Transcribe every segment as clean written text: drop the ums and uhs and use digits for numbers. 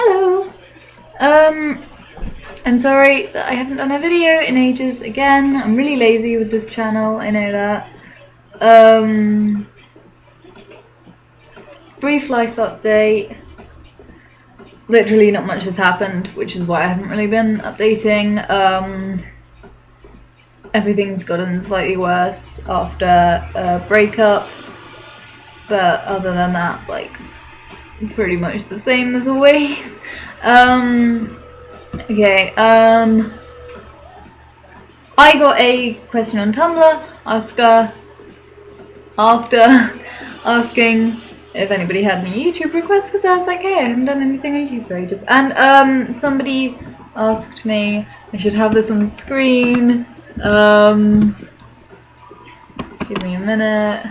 Hello. I'm sorry that I haven't done a video in ages again. I'm really lazy with this channel, I know that. Brief life update. Literally not much has happened, which is why I haven't really been updating. Everything's gotten slightly worse after a breakup, but other than that, like, pretty much the same as always. Okay, I got a question on Tumblr after asking if anybody had any YouTube requests, because I was like, hey, I haven't done anything on YouTube for ages. And somebody asked me, I should have this on the screen. Give me a minute.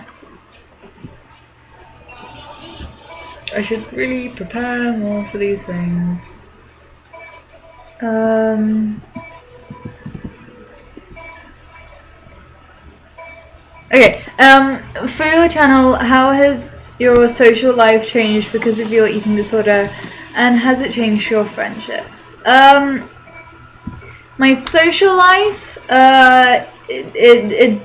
I should really prepare more for these things. Okay, for your channel, how has your social life changed because of your eating disorder, and has it changed your friendships? My social life, it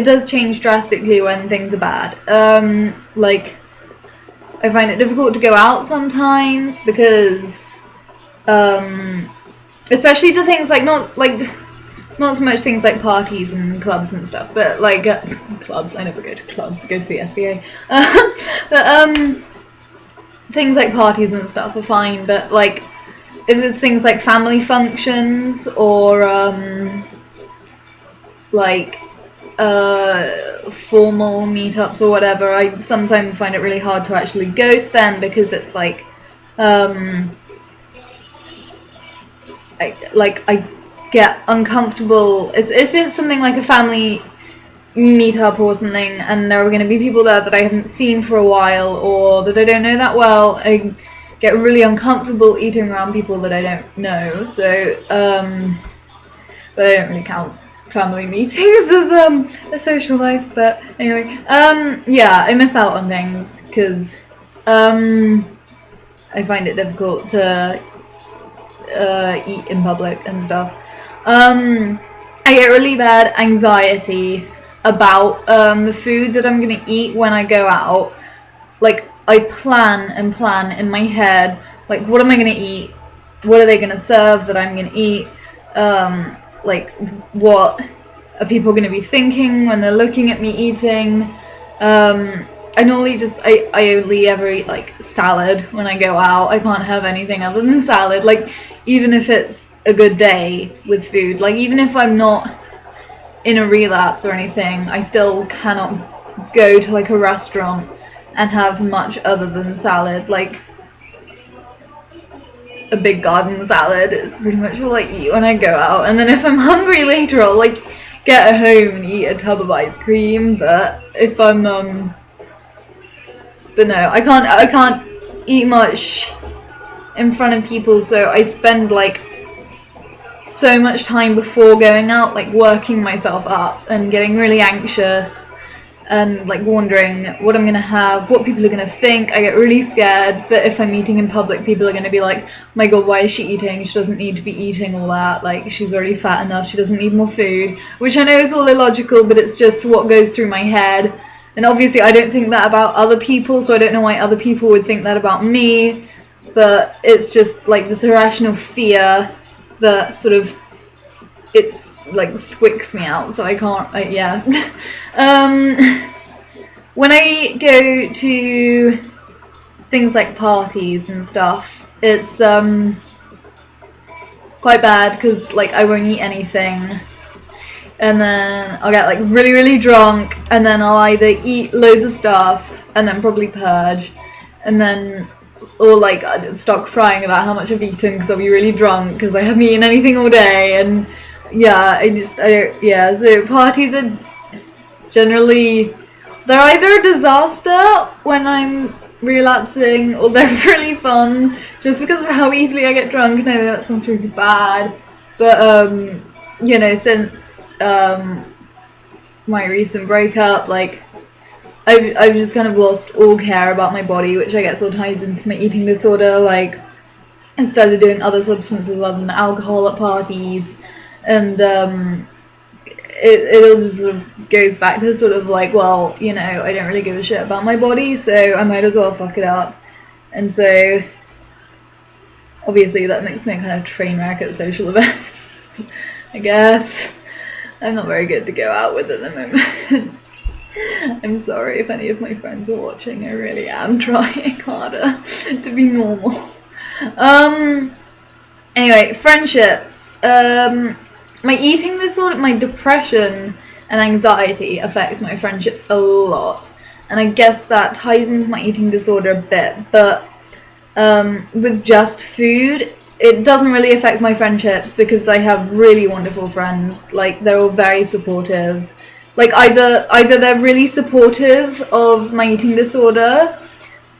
does change drastically when things are bad. Like, I find it difficult to go out sometimes because, especially to things like not so much things like parties and clubs and stuff, but like clubs. I never go to clubs. I go to the SBA. But things like parties and stuff are fine. But like if it's things like family functions or like formal meetups or whatever, I sometimes find it really hard to actually go to them because it's like I get uncomfortable. If it's something like a family meetup or something and there are going to be people there that I haven't seen for a while or that I don't know that well, I get really uncomfortable eating around people that I don't know. So but I don't really count family meetings as a social life, but anyway, yeah, I miss out on things because I find it difficult to eat in public and stuff. I get really bad anxiety about the food that I'm gonna eat when I go out. Like, I plan and plan in my head, like, what am I gonna eat? What are they gonna serve that I'm gonna eat? Like, what are people gonna be thinking when they're looking at me eating? I normally I only ever eat like salad when I go out. I can't have anything other than salad. Like, even if it's a good day with food, like even if I'm not in a relapse or anything, I still cannot go to like a restaurant and have much other than salad. Like a big garden salad, it's pretty much all I eat when I go out. And then if I'm hungry later, I'll like get at home and eat a tub of ice cream. But if I'm but no, I can't eat much in front of people, so I spend like so much time before going out like working myself up and getting really anxious and like wondering what I'm gonna have, what people are gonna think. I get really scared that if I'm eating in public, people are gonna be like, oh my god, why is she eating? She doesn't need to be eating all that, like she's already fat enough, she doesn't need more food. Which I know is all illogical, but it's just what goes through my head. And obviously I don't think that about other people, so I don't know why other people would think that about me. But it's just like this irrational fear that sort of, it's like squicks me out, so I can't, yeah. When I go to things like parties and stuff, it's quite bad because like I won't eat anything, and then I'll get like really, really drunk, and then I'll either eat loads of stuff and then probably purge, and then or like I'd start crying about how much I've eaten because I'll be really drunk because I haven't eaten anything all day. And yeah, yeah, so parties are generally, they're either a disaster when I'm relapsing or they're really fun just because of how easily I get drunk. No, that sounds really bad, but you know, since my recent breakup, like I've just kind of lost all care about my body, which I guess all ties into my eating disorder. Like I started doing other substances other than alcohol at parties, and it all just sort of goes back to sort of like, well, you know, I don't really give a shit about my body, so I might as well fuck it up. And so obviously that makes me a kind of train wreck at social events, I guess. I'm not very good to go out with at the moment. I'm sorry if any of my friends are watching, I really am trying harder to be normal. Anyway, friendships. My eating disorder, my depression and anxiety affects my friendships a lot. And I guess that ties into my eating disorder a bit, but with just food, it doesn't really affect my friendships because I have really wonderful friends. Like, they're all very supportive. Like, either they're really supportive of my eating disorder,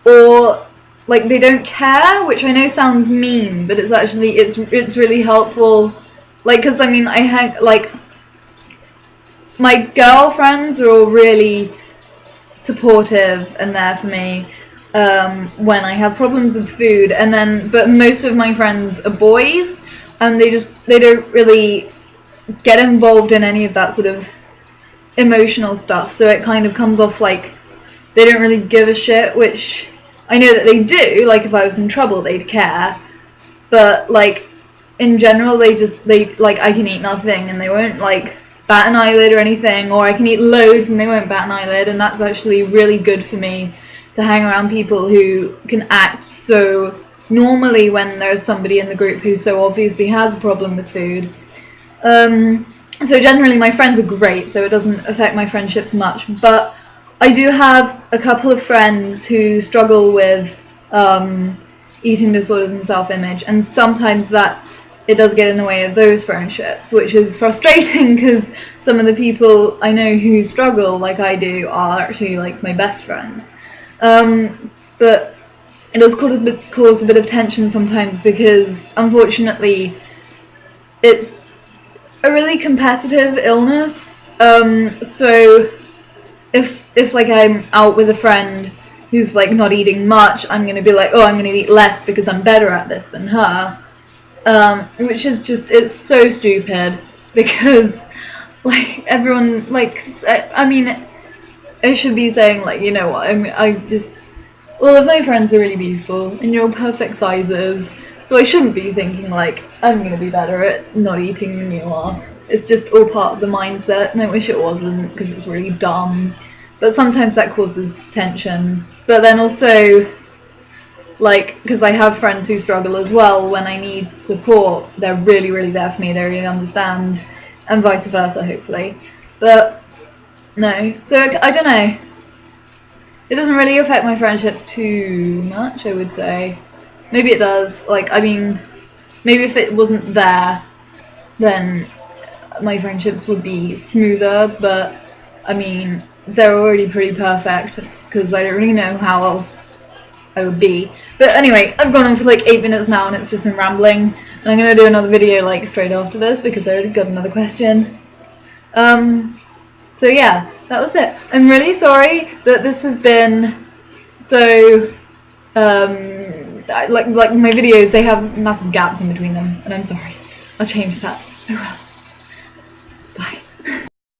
or like they don't care, which I know sounds mean, but it's actually it's really helpful. Like, because I mean, I hang, like, my girlfriends are all really supportive and there for me when I have problems with food, and then but most of my friends are boys, and they don't really get involved in any of that sort of emotional stuff, so it kind of comes off like they don't really give a shit, which I know that they do. Like, if I was in trouble, they'd care, but like in general, they like, I can eat nothing and they won't like bat an eyelid or anything, or I can eat loads and they won't bat an eyelid, and that's actually really good for me to hang around people who can act so normally when there's somebody in the group who so obviously has a problem with food. So generally my friends are great, so it doesn't affect my friendships much, but I do have a couple of friends who struggle with eating disorders and self-image, and sometimes that it does get in the way of those friendships, which is frustrating because some of the people I know who struggle like I do are actually like my best friends. But it does cause a bit of tension sometimes because unfortunately it's a really competitive illness. So if like I'm out with a friend who's like not eating much, I'm gonna be like, oh, I'm gonna eat less because I'm better at this than her. Which is just, it's so stupid because like everyone, like, I mean, I should be saying like, you know what, I just, all of my friends are really beautiful and you're all perfect sizes, so I shouldn't be thinking like I'm gonna be better at not eating than you are. It's just all part of the mindset, and I wish it wasn't because it's really dumb, but sometimes that causes tension. But then also, like, because I have friends who struggle as well, when I need support, they're really, really there for me, they really understand, and vice versa, hopefully. But, no. So, I don't know. It doesn't really affect my friendships too much, I would say. Maybe it does. Like, I mean, maybe if it wasn't there, then my friendships would be smoother, but, I mean, they're already pretty perfect, because I don't really know how else I would be. But anyway, I've gone on for like 8 minutes now and it's just been rambling, and I'm gonna do another video like straight after this because I already got another question. So yeah, that was it. I'm really sorry that this has been so like my videos, they have massive gaps in between them, and I'm sorry. I'll change that. I will.